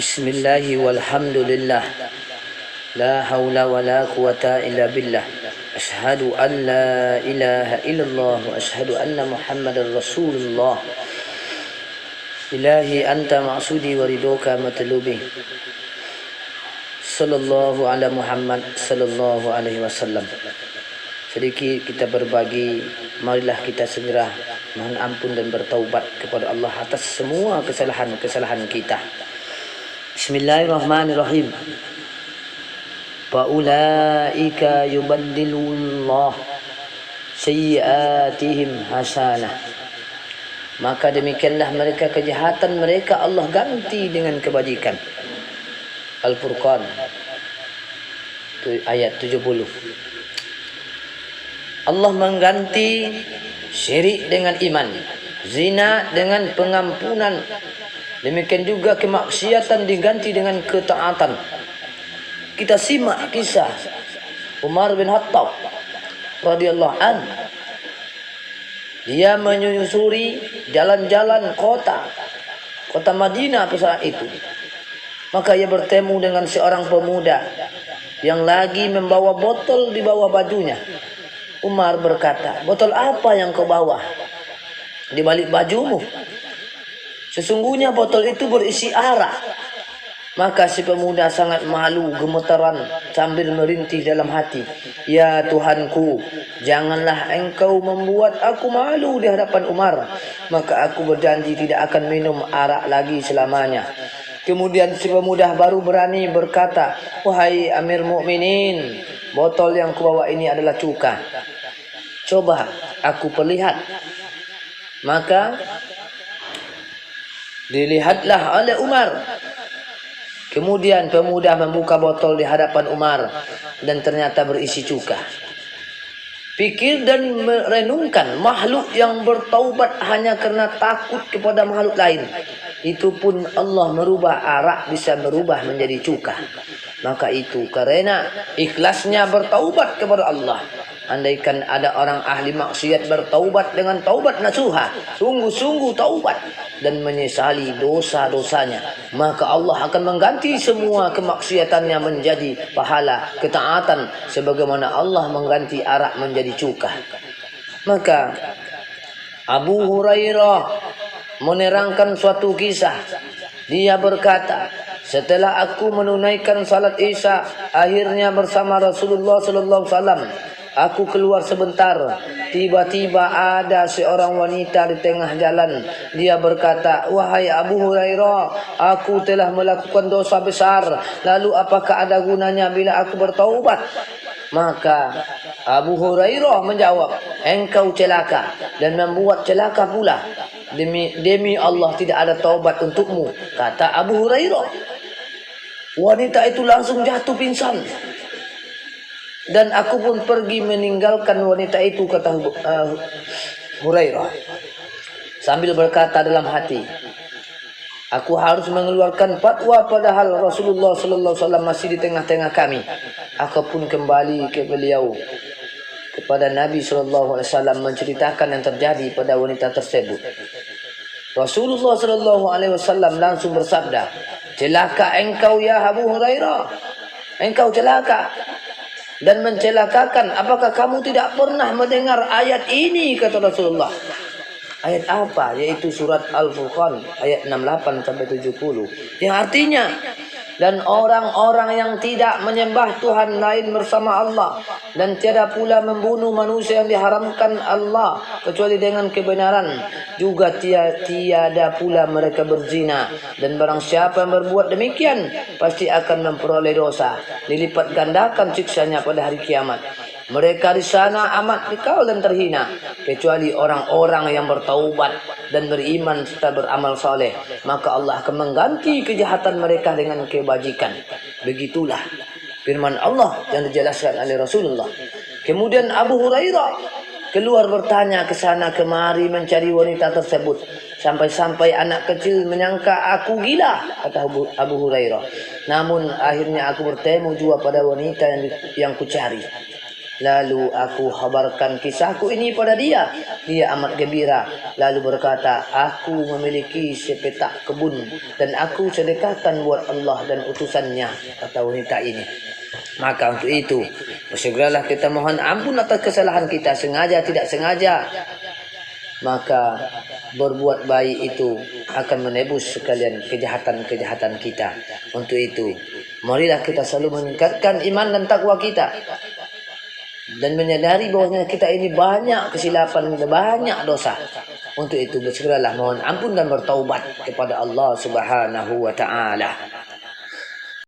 Bismillahi walhamdulillah. La haula wa la quwata illa billah. Ashhadu an la ilaha illallah wa ashhadu anna Muhammadar Rasulullah. Ilahi anta ma'sudi wa ridoka matlubi. Sallallahu ala Muhammad sallallahu alaihi wasallam. Sedikit kita berbagi, marilah kita segera mohon ampun dan bertaubat kepada Allah atas semua kesalahan-kesalahan kita. Bismillahirrahmanirrahim. Faulaika yubaddilullah sayyiatihim hasanah. Maka demikianlah mereka, kejahatan mereka Allah ganti dengan kebajikan. Al-Furqan ayat 70. Allah mengganti syirik dengan iman, zina dengan pengampunan, demikian juga kemaksiatan diganti dengan ketaatan. Kita simak kisah Umar bin Khattab radhiyallahu an. Dia menyusuri jalan-jalan kota Madinah pada saat itu. Maka ia bertemu dengan seorang pemuda yang lagi membawa botol di bawah bajunya. Umar berkata, "Botol apa yang kau bawa di balik bajumu?" Sesungguhnya botol itu berisi arak. Maka si pemuda sangat malu, gemetaran sambil merintih dalam hati, "Ya Tuhanku, janganlah engkau membuat aku malu di hadapan Umar." Maka aku berjanji tidak akan minum arak lagi selamanya. Kemudian si pemuda baru berani berkata, "Wahai Amir Mukminin, botol yang kubawa ini adalah cuka. Coba aku perlihat." Maka dilihatlah oleh Umar. Kemudian pemuda membuka botol di hadapan Umar dan ternyata berisi cuka. Pikir dan merenungkan, makhluk yang bertaubat hanya karena takut kepada makhluk lain, itu pun Allah merubah arak bisa berubah menjadi cuka. Maka itu karena ikhlasnya bertaubat kepada Allah. Andaikan ada orang ahli maksiat bertaubat dengan taubat nasuha, sungguh-sungguh taubat dan menyesali dosa-dosanya, maka Allah akan mengganti semua kemaksiatannya menjadi pahala ketaatan, sebagaimana Allah mengganti arak menjadi cuka. Maka Abu Hurairah menerangkan suatu kisah. Dia berkata, "Setelah aku menunaikan salat Isya akhirnya bersama Rasulullah sallallahu alaihi wasallam, aku keluar sebentar. Tiba-tiba ada seorang wanita di tengah jalan. Dia berkata, 'Wahai Abu Hurairah, aku telah melakukan dosa besar. Lalu apakah ada gunanya bila aku bertaubat?' Maka Abu Hurairah menjawab, 'Engkau celaka dan membuat celaka pula. Demi Allah tidak ada taubat untukmu,' kata Abu Hurairah. Wanita itu langsung jatuh pingsan. Dan aku pun pergi meninggalkan wanita itu," kata Hurairah, sambil berkata dalam hati, "Aku harus mengeluarkan fatwa padahal Rasulullah sallallahu alaihi wasallam masih di tengah-tengah kami." Aku pun kembali ke beliau, kepada Nabi sallallahu alaihi wasallam, menceritakan yang terjadi pada wanita tersebut. Rasulullah sallallahu alaihi wasallam langsung bersabda, "Celaka engkau ya Abu Hurairah, engkau celaka dan mencelakakan. Apakah kamu tidak pernah mendengar ayat ini?" kata Rasulullah. Ayat apa? Yaitu surat Al-Furqan ayat 68 sampai 70. Yang artinya, "Dan orang-orang yang tidak menyembah Tuhan lain bersama Allah dan tiada pula membunuh manusia yang diharamkan Allah kecuali dengan kebenaran, juga tiada pula mereka berzina, dan barang siapa yang berbuat demikian pasti akan memperoleh dosa, dilipat gandakan siksanya pada hari kiamat. Mereka di sana amat dikau dan terhina, kecuali orang-orang yang bertaubat dan beriman serta beramal soleh, maka Allah akan mengganti kejahatan mereka dengan kebajikan." Begitulah firman Allah yang dijelaskan oleh Rasulullah. Kemudian Abu Hurairah keluar bertanya ke sana kemari mencari wanita tersebut, sampai-sampai anak kecil menyangka aku gila, kata Abu Hurairah. Namun akhirnya aku bertemu juga pada wanita yang kucari. Lalu aku khabarkan kisahku ini pada dia. Dia amat gembira. Lalu berkata, aku memiliki sepetak kebun dan aku sedekahkan buat Allah dan utusannya, kata wanita ini. Maka untuk itu, bersegeralah kita mohon ampun atas kesalahan kita, sengaja tidak sengaja. Maka berbuat baik itu akan menebus sekalian kejahatan-kejahatan kita. Untuk itu, marilah kita selalu meningkatkan iman dan takwa kita. Dan menyadari bahwa kita ini banyak kesilapan, banyak dosa. Untuk itu bersegeralah mohon ampun dan bertaubat kepada Allah Subhanahu wa taala.